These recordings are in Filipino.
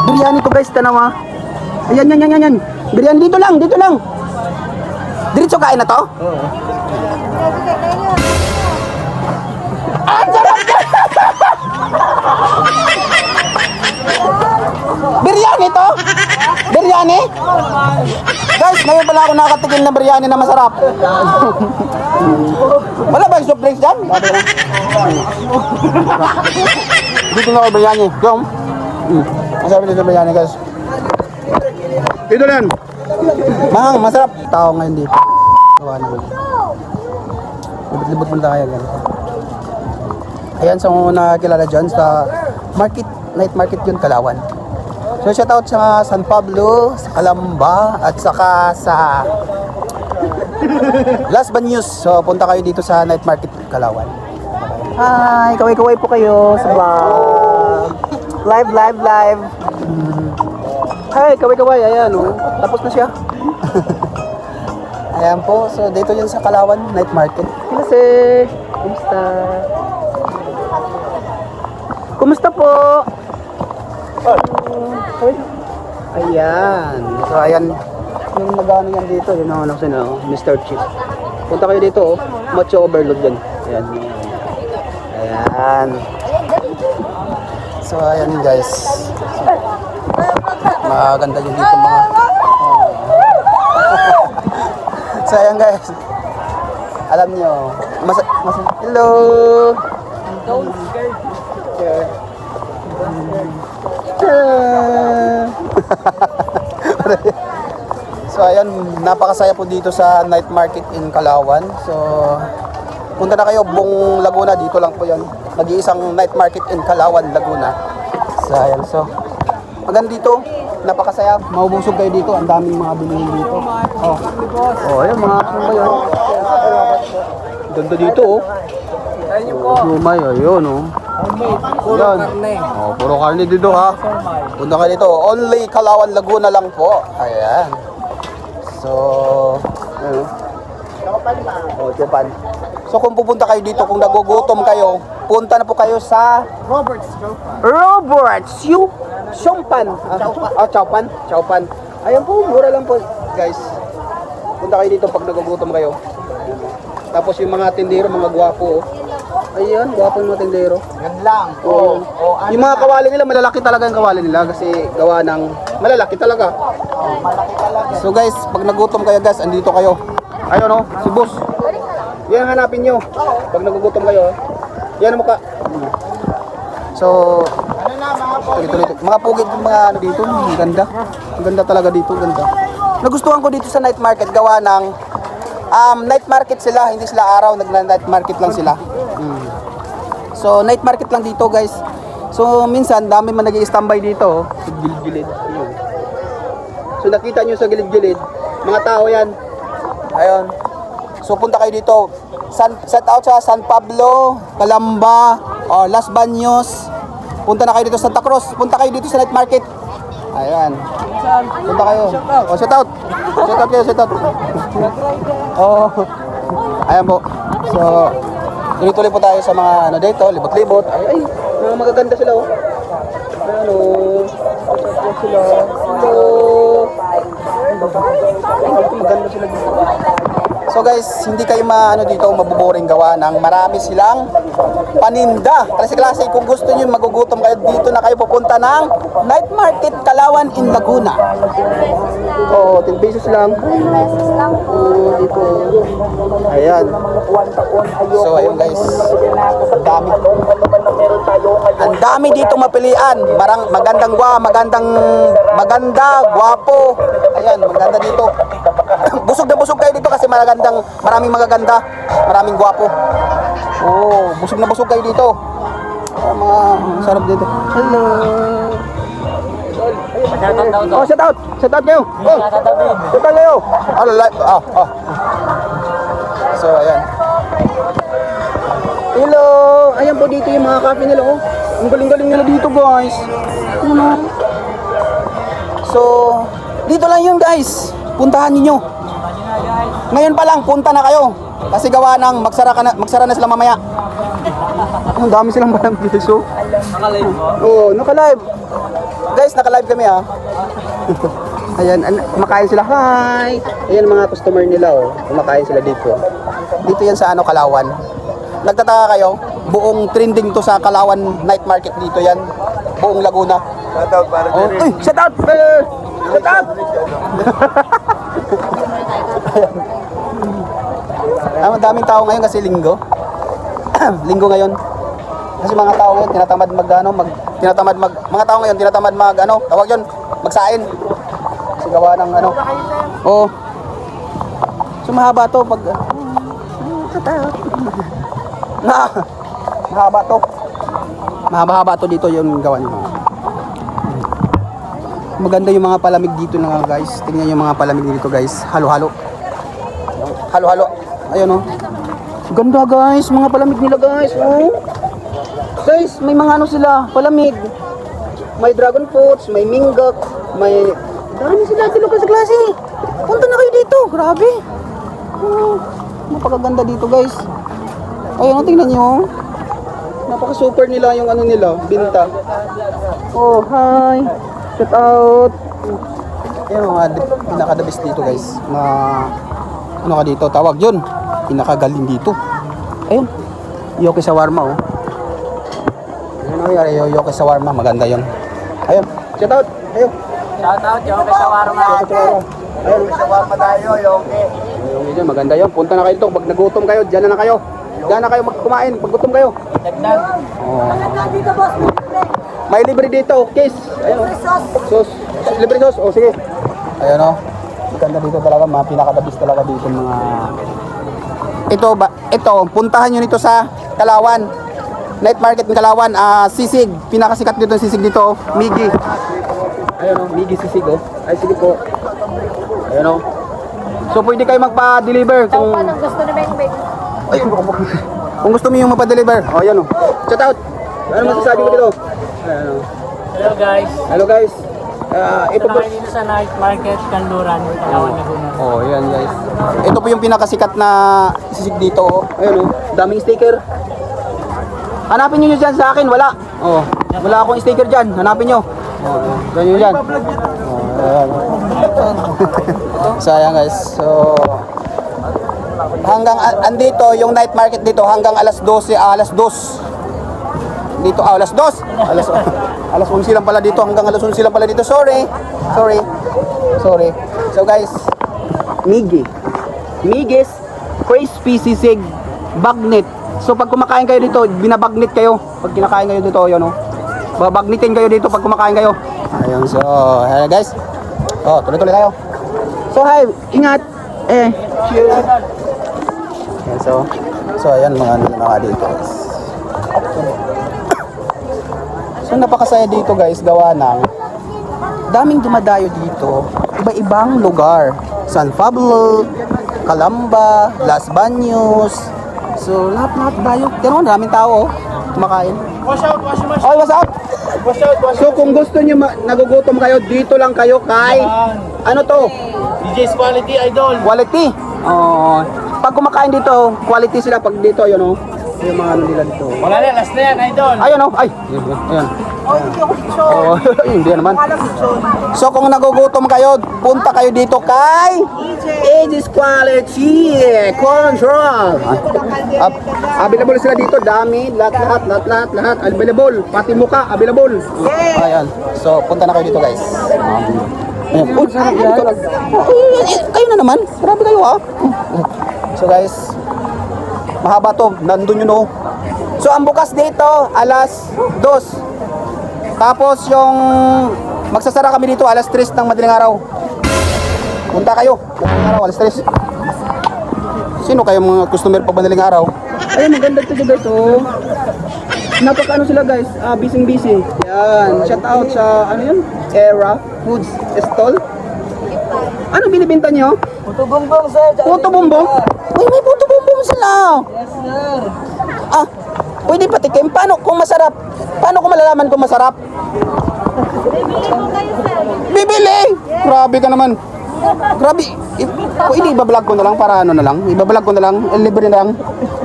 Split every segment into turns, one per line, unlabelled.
Biryani to guys, tanawa. Ayan, yan. Biryani dito lang. Diretso kain na to? Oo. Ang sarap niya! Biryani to? Biryani? Guys, ngayon pala ako nakatikim ng biryani na masarap. Wala ba yung soft drinks dyan? Dito na ako biryani. Go. Masarap dito biryani guys. Dito lang. Mahang, masarap. Tao ngayon dito. Gawa na. Libot-libot muna tayo. Ayan, sa mga nakakilala dyan sa market, night market yun, Kalawan. So shout out sa San Pablo, sa Calamba, at saka sa Las Baños. So punta kayo dito sa night market, Kalawan. Hi, kaway-kaway po kayo sa vlog. Live. Hi, kaway-kaway, ayan oh. Tapos na siya. Ayan po, so dito yun sa Kalawan night market. Kasi, kumusta? Kumusta po? Ayan. So ayan, yung nag-ano yan dito, yun ang anak sila, Mr. Chief. Punta kayo dito, oh. Macho overload yan. Ayan. So ayan guys. Maganda yun dito mga. So ayan guys. Alam nyo, hello. Don't scare. So ayan, napakasaya po dito sa night market in Kalawan. So punta na kayo, Buong Laguna, dito lang po yan. Nag-iisang night market in Kalawan, Laguna. So ayan, so maganda dito, napakasaya. Maubusog kayo dito, ang daming mga bilihin dito. Ayan mga kayo. Ganda dito oh. Lumay, ayun oh. Puro karne. Puro karne dito ha. Punta ka dito. Only Kalawan, Laguna lang po. Ayan. So, ano? Chupan. So kung pupunta kayo dito, kung nagugutom kayo, punta na po kayo sa Robert's Chowpan. Chowpan. Ayan po, mura lang po, guys. Punta kayo dito pag nagugutom kayo. Tapos yung mga tindero, mga gwapo. Ayan, gwapo yung mga tindero. Yan lang. Yung mga kawali nila, malalaki talaga yung kawali nila kasi gawa ng malalaki talaga. Malaki talaga. So guys, pag nagutom kayo guys, andito kayo. Ayun oh, si boss. Yan hanapin nyo. Pag nagugutom kayo, yan ang mukha. So, ano na mga pugid mga ano dito, ang ganda. Ang ganda talaga dito, ganda. Nagustuhan ko dito sa night market, gawa ng night market sila, hindi sila araw, nag-night market lang sila. So night market lang dito guys. So minsan dami man nag-i-standby dito sa gilid-gilid. So nakita nyo sa gilid-gilid, mga tao yan. Ayun. So punta kayo dito. Set out sa San Pablo, Calamba, Las Baños. Punta na kayo dito sa Santa Cruz. Punta kayo dito sa night market. Ayan. Punta kayo. Shout out. Shout out. Ayan po. So tuloy-tuloy po tayo sa mga ano dito, libot-libot. Ay, mga magaganda sila oh. Ano? Sila. Maganda sila dito. So guys, hindi kayo dito mabuboring gawa ng marami silang paninda. Klase-klase, kung gusto niyo magugutom kayo, dito na kayo pupunta ng night market Kalawan in Laguna. 10 pesos lang. 10 pesos lang po. Dito. Ayan. So ayun guys, ang dami dito mapilian. Maganda, gwapo. Ayan, maganda dito. Busog na busog kayo dito kasi maraming magaganda, maraming gwapo. Busog na busog kayo dito. Mga sarap dito. Hello. Shout out kayo. Shout out kayo. Live. So ayan. Hello. Ayan po dito yung mga cafe nila oh. Ang galing-galing nila dito guys. So dito lang yung guys. Puntahan niyo. Ngayon pa lang, punta na kayo. Kasi gawa ng magsara na sila mamaya. Ang dami silang barang piso. Naka-live mo? Oo, naka-live. Guys, naka-live kami ah. Ayan, kumakain sila. Hi! Ayan mga customer nila oh. Kumakain sila dito. Dito yan sa ano, Kalawan. Nagtataka kayo, buong trending to sa Kalawan night market dito yan. Buong Laguna.
Shoutout para
Oh,
dyan.
shout out! Brother! Shout out! Ang daming tao ngayon kasi linggo. Linggo ngayon. Kasi mga tao ngayon tinatamad mga tao ngayon tinatamad tawag 'yon, magsain. Kasi gawa ng Oh. So mahaba to pag mahaba to. Mahaba-haba to dito yung gawa niyo. Maganda yung mga palamig dito na guys. Tingnan yung mga palamig dito guys. Halo-halo. Halo-halo. Ayun oh. Ganda guys, mga palamig nila guys. Oh. Guys, may mga sila, palamig. May dragon fruits, may minggok, may dami sila dito sa klase. Punta na kayo dito, grabe. Oh, napakaganda dito guys. Ayun, tingnan niyo. Napaka-super nila yung nila, binta. Oh, hi. Shout out. Ayun, pinaka-the best dito guys. Ka dito, tawag yun. Pinakagaling dito. Ayun, Yoki Shawarma oh. Ayun, Yoki Shawarma, maganda yun. Ayun, shout out. Ayun.
Shout out, Yoki Shawarma.
Ayun,
Shawarma tayo, Yoki.
Ayun, maganda yun. Punta na kayo dito. Pag nagutom kayo, dyan na kayo. Diyan na kayo magkumain. Pag gutom kayo.
Dagdag.
Oh. May libre dito, case. Ayun oh. Sauce. Libre sauce. Oh, sige. Ayun oh. Maganda dito talaga, mga pinakadabis talaga dito mga ito, puntahan nyo nito sa Kalawan. Night market ng Kalawan, sisig. Pinakasikat dito ng sisig dito, Migi. Ayun oh, Migi sisig oh. Ay sige po. Ayun oh. So pwede kayo magpa-deliver kung
gusto na may
ay, kung gusto mo yung mapa-deliver. Oh, ayan oh. Shout out. Ano masasabi mo dito? Ayun oh.
Hello guys.
Hello guys. Ito
Ito
po.
na dito sa night market, Kanluran, Palawan, Laguna.
Oh, yan guys. Ito po yung pinakasikat na sisig dito. Oh. Ayun oh, daming sticker. Hanapin niyo dyan sa akin, wala. Oh, wala akong sticker dyan. Hanapin niyo. Oh, ganyan dyan. Oh, ayan. So, ayan guys. So, hanggang andito yung night market dito hanggang alas 12, alas 2. Dito alas 2. Alas 11 lang pala dito, hanggang alas 11 lang pala dito. Sorry. So guys, Migis crispy sisig bagnet. So pag kumakain kayo dito, binabagnet kayo. Pag kinakain kayo dito, yun oh. Babagnitin kayo dito pag kumakain kayo. Ayun, so hey guys. Oh, tuloy-tuloy tayo. So hi, ingat. Cheers. Ayan, so ayan mga dito guys. So napakasaya dito guys, gawa ng daming dumadayo dito, iba-ibang lugar. San Pablo, Calamba, Las Baños. So lahat dayo. Ganun, daming tao kumakain.
Wash out.
Oh, what's up? So kung gusto niyo nagugutom kayo, dito lang kayo kay ano to?
DJ's Quality Idol.
Quality. Oh, pag kumakain dito, quality sila pag dito, yun oh. Yung mga nila dito.
Wala na, last na yan, Idol.
Ayun oh, ay. Ayun. Oh, hindi naman. So kung nagugutom kayo, punta kayo dito kay Aegis Quality Control. Available sila dito, dami, lahat available, pati muka available. Ayan. So punta na kayo dito, guys. Ayan. Oh, kayo na naman. Grabe kayo ah. So guys, mahaba to, nandun yun oh. So ang bukas dito, alas 2. Tapos yung magsasara kami dito alas 3 ng madaling araw. Punta kayo, madaling araw, alas 3. Sino kayo mga customer pa madaling araw? Ayun, maganda ito guys oh. Napaka sila guys, busy. Yan, shout out sa yun? Era Foods Stall. Ano binibenta nyo?
Puto bongbong sir.
Puto bongbong? Uy, may puto bongbong sila.
Yes sir.
Pwede patikim. Paano kung masarap? Paano ko malalaman kung masarap? Bibili! Grabe ka naman. Grabe. Pwede ibablog ko na lang para ano na lang. Ibablog ko na lang. Libre na lang.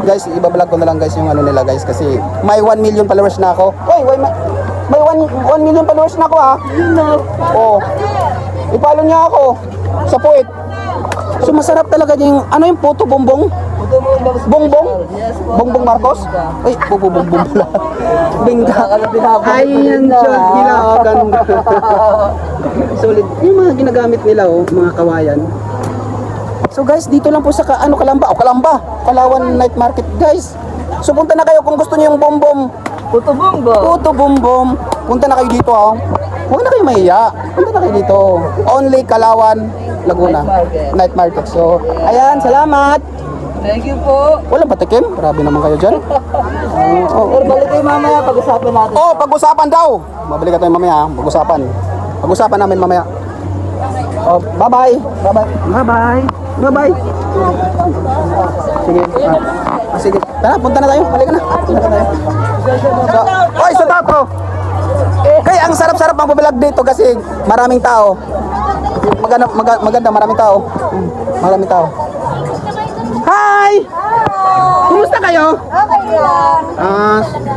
Guys, ibablog ko na lang guys yung nila guys. Kasi may 1 million followers na ako. Uy, may 1 million followers na ako ha. Oo. I-follow niya ako sa Puwit. So masarap talaga yung, ano yung puto bongbong? Bongbong? Bongbong Marcos? Ay, bongbong pala. Bingka. Ayan siya, gila oh, ganda. Solid. Yung mga ginagamit nila oh, mga kawayan. So guys, dito lang po sa Kalamba. Kalawan Night Market guys. So punta na kayo kung gusto niyo yung bombom.
Puto bumbo.
Puto bombom. Punta na kayo dito ha. Huwag na kayo mahiya. Punta na kayo dito. Only Kalawan, Laguna. Night Market. So, ayan, salamat.
Thank you po.
Walang patikim? Grabe naman kayo dyan.
Or balik kayo mamaya, pag-usapan natin.
Oh, pag-usapan daw. Mabalik ka tayo mamaya ha. Pag-usapan. Pag-usapan namin mamaya. Oh, bye-bye. Bye-bye. Bye-bye. Bye-bye. Sige. Sige. Tara, punta na tayo. Halika na. Punta na tayo. So, oy, sa tato. Kaya ang sarap-sarap ang pabalag dito kasi maraming tao. Maganda, maraming tao. Maraming tao. Hi! Kumusta kayo?
Okay lang.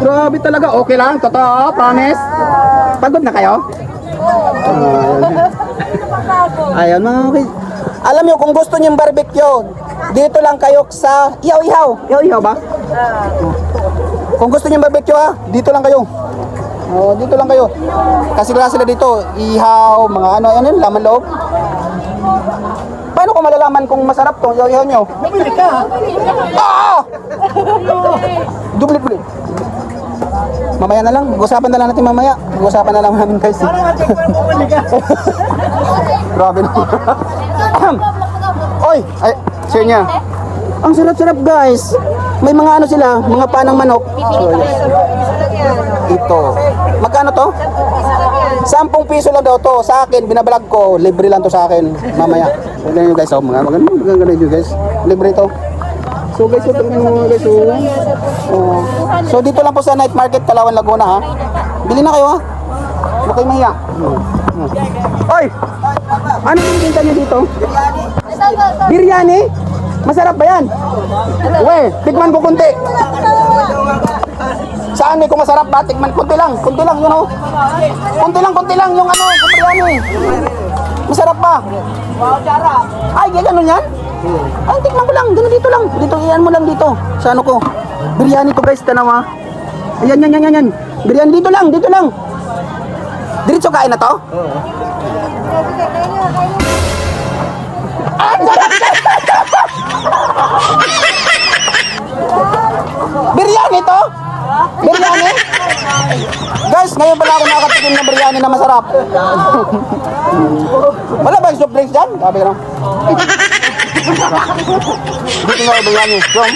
Grabe talaga. Okay lang? Totoo? Promise? Pagod na kayo? Ayan mga okay. Alam niyo kung gusto niyo yung barbecue, dito lang kayo sa Ihaw-Ihaw. Ihaw-Ihaw ba? Kung gusto niyo yung barbecue ha, dito lang kayo. Oh, dito lang kayo. Kasi wala sila dito, ihaw, mga ano laman loob. Paano ko malalaman kung masarap tong ihaw nyo?
Bumili ka.
Ah! Dublit. Mamaya na lang, mag-usapan na lang natin mamaya. Mag-usapan na lang namin guys.
Parang ating parang bumili ka.
Grabe na. Oy, ay, share niya. Ang sarap-sarap guys. May mga ano sila, mga panang manok. So, ito. Magkano to? 10 piso lang daw to. Sa akin, binabalag ko. Libre lang to sa akin. Mamaya. Ganyan nyo guys. Oh, maganda nyo guys. Libre to. So guys, ito mga guys. Oh. So dito lang po sa Night Market, Kalawan, Laguna ha. Bili na kayo ha. Huwag kayo mahiya. Oy! Ano yung binta nyo dito? Biryani? Masarap ba yan? We, tikman ko kunti. Saan kung masarap ba? Tikman kunti lang yun oh. Kunti lang yung ano, biryani. Masarap ba? Ay, ganun yan? Ay, tikman ko lang, dito lang. Dito, iyan mo lang dito. Sa ano ko? Biryani to guys, tanaw ha. Ayan. Biryani dito lang. Diretso kain na to? Ah, biryani to? Biryani? Guys, ngayon pala ako nakatikim ng biryani na masarap. Wala ba yung soft drinks dyan? Sabi ka na. Dito na yung biryani. Jom.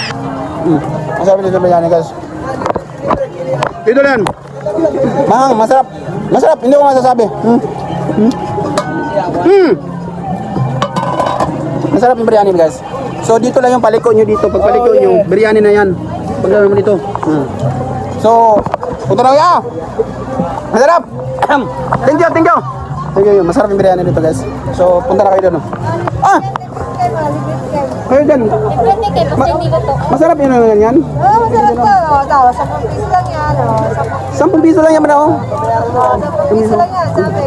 Masarap dito yung biryani guys. Dito lang. Masarap. Masarap, hindi ko masasabi. Masarap yung biryani guys. So dito lang yung paliko nyo dito. Pag paliko nyo, biryani na yan. Paglalaro mo dito. So, punta na kaya. Masarap. Thank you. Thank you. Masarap yung biryani dito guys. So, punta na kayo doon. Ah! Kayo dyan.
Libre kayo, basta hindi ko to.
Masarap yun ano yan?
Oo, masarap to. Daw, 10 piso lang yan.
10 piso lang yan man ako.
10 piso lang yan, sabi.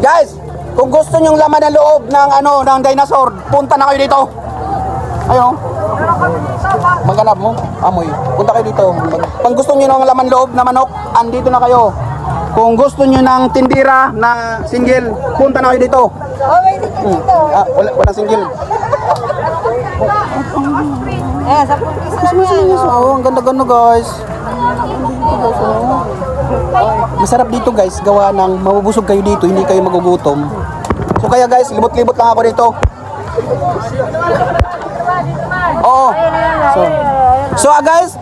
Guys, kung gusto nyong laman ng loob ng ng dinosaur, punta na kayo dito. Ayun. Maghanap mo, amoy. Punta kayo dito. Kung gusto niyo ng laman loob na manok, andito na kayo. Kung gusto niyo ng tindira na single, punta na kayo dito.
Oh, may dito dito.
Walang single.
Eh, 10 piso lang yan.
Oh, ang ganda-ganda guys. Masarap dito guys, gawa ng mabubusog kayo dito, hindi kayo magugutom. So kaya guys, libot-libot lang ako dito. Oo. So guys,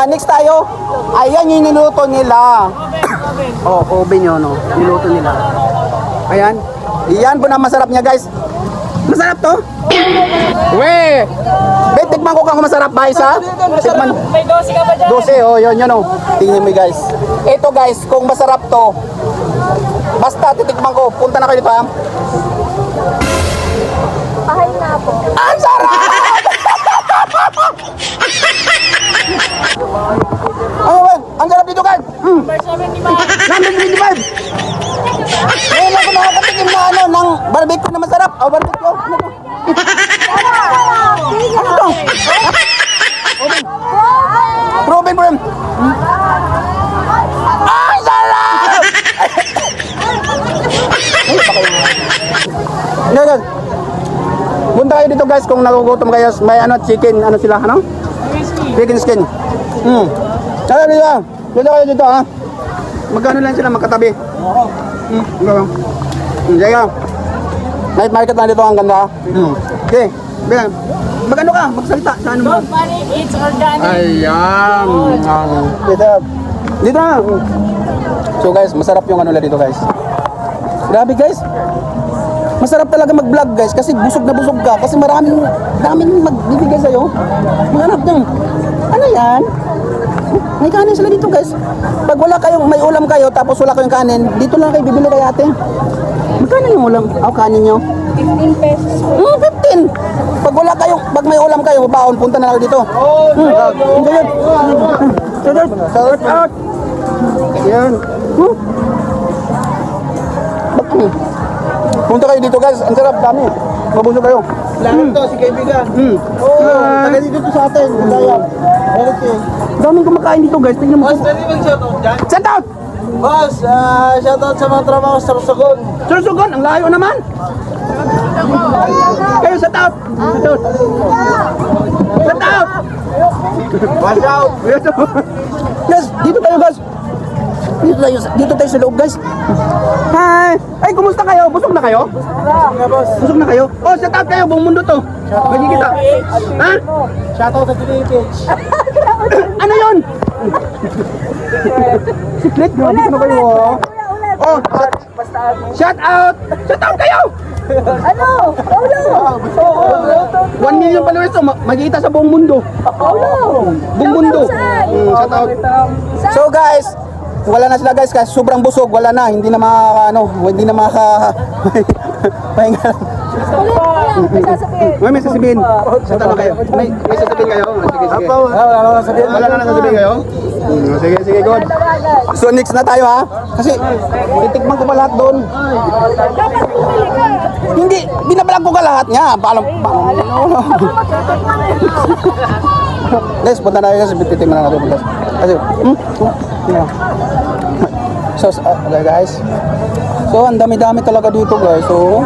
next tayo. Ayan yung niluto nila. Oh, oven yun, no. Niluto nila. Ayan. Iyan po na masarap niya, guys. Masarap to? We! Bet, tikman ko kung masarap ba isa? Tikman.
May 12 ka ba dyan?
12, oh, yun, oh. Tingnan mo, guys. Ito, guys, kung masarap to, basta titikman ko. Punta na kayo dito, ha?
Pahay na po.
Ang sarap! Ang sarap dito, guys!
Number 75.
Number 25. Ngayon ako nakakatikim na ano, ng barbecue na masarap. O, barbecue. Ano to? Ano to? Proven, proven. Ay, sarap! Ay, baka yun. Ngayon, punta kayo dito guys kung nagugutom kayo. May ano, chicken, ano sila, ano? Chicken skin. Kaya dito, dito kayo dito ha. Magkano lang sila magkatabi? Sige. Night market na dito ang ganda. Okay. Bien. Magano ka? Magsalita sa ano mo?
Don't panic, it's organic.
Ayan. Dito. Dito na. So guys, masarap yung ano nila dito guys. Grabe guys. Masarap talaga mag-vlog guys kasi busog na busog ka kasi maraming magbibigay sa'yo. Maghanap nyo. Ano yan? May kanin sila dito guys. Pag wala kayong, may ulam kayo tapos wala kayong kanin, dito lang kayo bibili kay ate. Magkano yung ulam? Kanin nyo?
15 pesos.
15. Pag wala kayo, pag may ulam kayo, baon, punta na lang dito. Ganyan. Shout out. Yan. Punta kayo dito guys, ang sarap, dami. Mabusog kayo.
Lahat to, si kaibigan. Taga dito to sa atin. Kaya. Okay.
Daming kumakain dito guys, tingnan mo.
Boss, pwede bang shoutout dyan?
Shout out!
Boss, shoutout sa mga trabaho sa Sorsogon.
Sorsogon, ang layo naman. Kayo shout out. Shout out. Shout out.
Watch out!
Guys, dito tayo guys. Dito tayo sa loob guys. Hi! Ay, kumusta kayo? Busog na kayo? Busog na kayo? Oh, shout out kayo, buong mundo to. Bagi kita. Ha?
Shoutout sa Philippines.
Ano yun? Secret, grabe ka na kayo oh. Oh, shout out! Shout out kayo!
Ano? Paulo!
1 million followers to, magkita sa buong mundo. Buong mundo. Shout out. So guys, wala na sila guys kasi sobrang busog, wala na, hindi na hindi na pahinga. May sasabihin. Sa tanong kayo. May sasabihin kayo. Sige, sige.
Wala na sabihin.
Wala na sasabihin kayo. Sige, sige, good. So next na tayo ha. Kasi titikman ko pa lahat doon. Hindi, binabalag ko ka lahat nga. Paano? Guys, punta na kayo kasi titikman na natin. Kasi, so, okay guys. So, ang dami-dami talaga dito guys. So,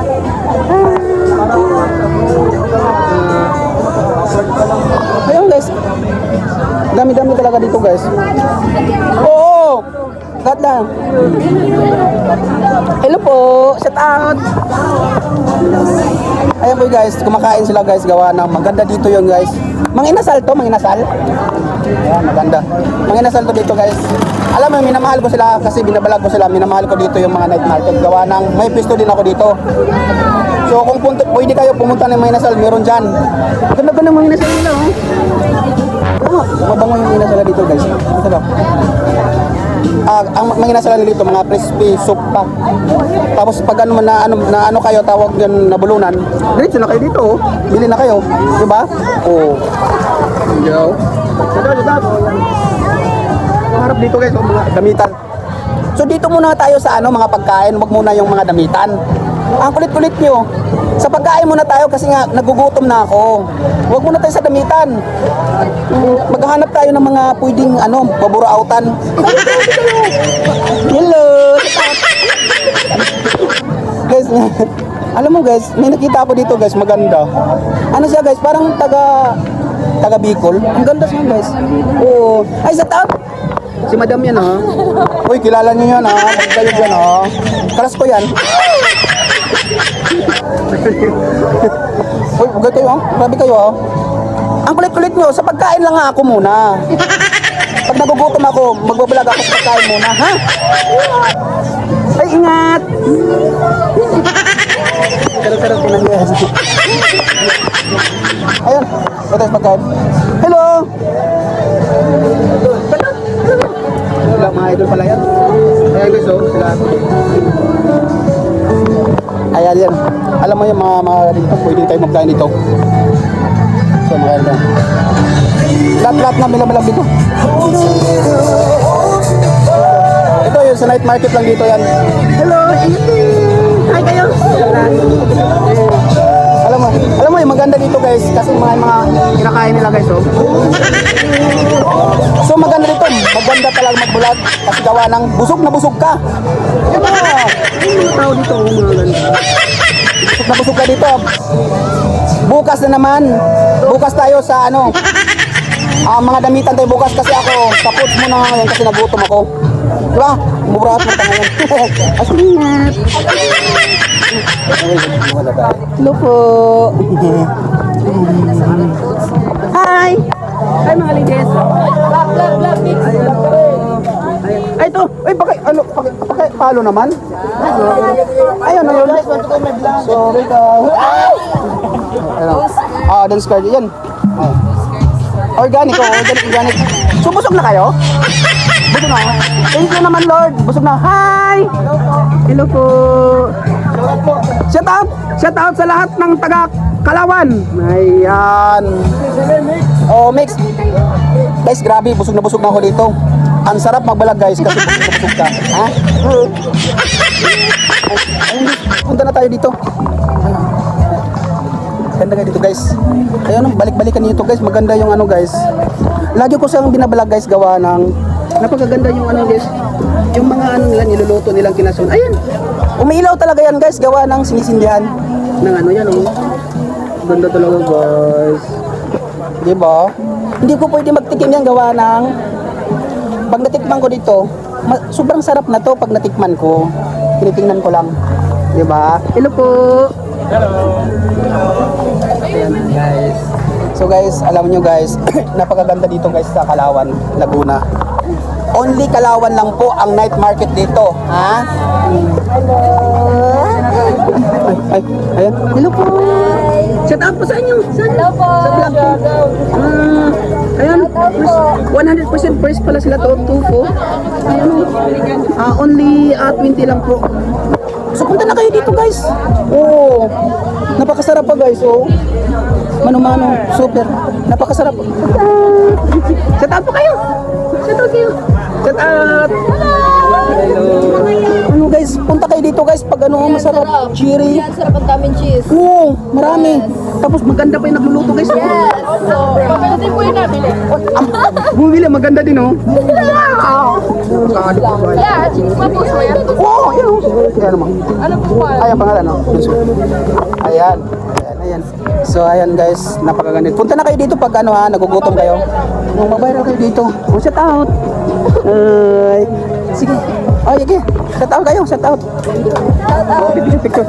ayun guys. Dami-dami talaga dito guys. Oo! Lahat lang. Hello po! Shout out! Ayan po guys, kumakain sila guys. Gawa ng maganda dito yung guys. Manginasal to, manginasal. Ayan, maganda. Manginasal to dito guys. Alam mo, minamahal ko sila kasi binabalag ko sila. Minamahal ko dito yung mga night market. Gawa ng, may pisto din ako dito. So kung pwede kayo pumunta ng Manginasal, meron dyan. Ganda-ganda Manginasal nila oh. Oh, mabango yung Manginasal dito guys. Masarap. Ang Manginasal dito, mga crispy soup pa. Tapos pag ano kayo, tawag yan nabulunan, diretso na kayo dito oh. Bili na kayo. Diba? Oh. Yo. Harap dito guys, oh, mga damitan. So dito muna tayo sa mga pagkain, wag muna yung mga damitan. Ang kulit-kulit nyo. Sa pagkain muna tayo kasi nga nagugutom na ako. Huwag muna tayo sa damitan. Maghahanap tayo ng mga pwedeng paburautan. Hello! Guys, alam mo guys, may nakita ako dito guys, maganda. Ano siya guys, parang taga Bicol. Ang ganda siya guys. Oo. Ay, sa top! Si madam yan ha. Uy, kilala niyo yan ha. Magkayog yan ha. Karas ko yan. Uy, huwag kayo ha. Grabe kayo ha. Ang kulit-kulit nyo, sa pagkain lang nga ako muna. Pag nagugutom ako, magbablog ako sa pagkain muna, ha? Ay, ingat! Sarap-sarap ko lang guys. Ayan, ito yung pagkain. Hello! Sila mga idol pala yan. Ayan guys, oh, sila. Ayan yan. Alam mo yung mga dito, pwede tayo magkain dito. So mga idol. Lahat na bilang dito. sa night market lang dito yan. Hello, hi kayo. Alam mo yung maganda dito guys, kasi mga kinakain nila guys, oh. So maganda dito, maganda talaga mag-vlog kasi gawa ng busog na busog ka. Diba? Yung mga tao dito, mga ganda. Busog na busog ka dito. Bukas na naman, bukas tayo sa ano, mga damitan tayo bukas kasi ako, tapos mo na ngayon kasi nagutom ako. Diba? Murahat mo tayo ngayon. Asingat. Hello po. Hi! Hi mga ladies. Ay ito, ay palo naman. Ayun na yun. Sorry ka. Dance card yan. Organic. So busog na kayo? Busog na. Thank you naman Lord. Busog na. Hi! Hello po. Shout out sa lahat ng taga Kalawan. Ayan. Oh, mix. Guys, grabe, busog na ako dito. Ang sarap magbalag guys kasi busog ka. Ha? Punta na tayo dito. Ganda nga dito guys. Ayun, balik-balikan nito guys. Maganda yung ano guys. Lagi ko siyang binabalag guys gawa ng napakaganda yung ano guys. Yung mga ano nila niluluto nilang kinason. Ayun. Umiilaw talaga yan guys gawa ng sinisindihan ng ano yan oh. Ganda talaga guys. Diba? Hindi ko pwede magtikim yan gawa ng pag natikman ko dito, sobrang sarap na to pag natikman ko. Tinitingnan ko lang. Diba? Hello po. Hello. Ayan guys. So guys, alam nyo guys, napakaganda dito guys sa Kalawan, Laguna. Only Kalawan lang po ang night market dito. Ha? Hello. Ayan. Hello po. Shout out po sa inyo.
Hello po.
Sa vlog po. Ayan. 100% price pala sila to. 2 po. Ayan. Only 20 lang po. So punta na kayo dito guys. Oh. Napakasarap pa guys. Oh. Mano-mano. Super. Napakasarap. Shout out po kayo. Shout out kayo. Shout out. Hello. Ano guys, punta kayo dito guys pag ano masarap. Cherry.
Yan, sarap ang daming cheese.
Oo, marami. Tapos maganda pa yung nagluluto guys.
Yes. So, papalutin po yung nabili.
Bumili, maganda din oh.
Yeah, cheese pa po. So, yan.
Oo, yan oh. Yan naman.
Ano po po?
Ayan pangalan oh. Ayan. Ayan. So ayan guys, napakaganda. Punta na kayo dito pag ano ha, nagugutom kayo. Mag-viral kayo dito. Oh, shout out. Sige. Oh, sige. Shout out kayo, shout out. Picture.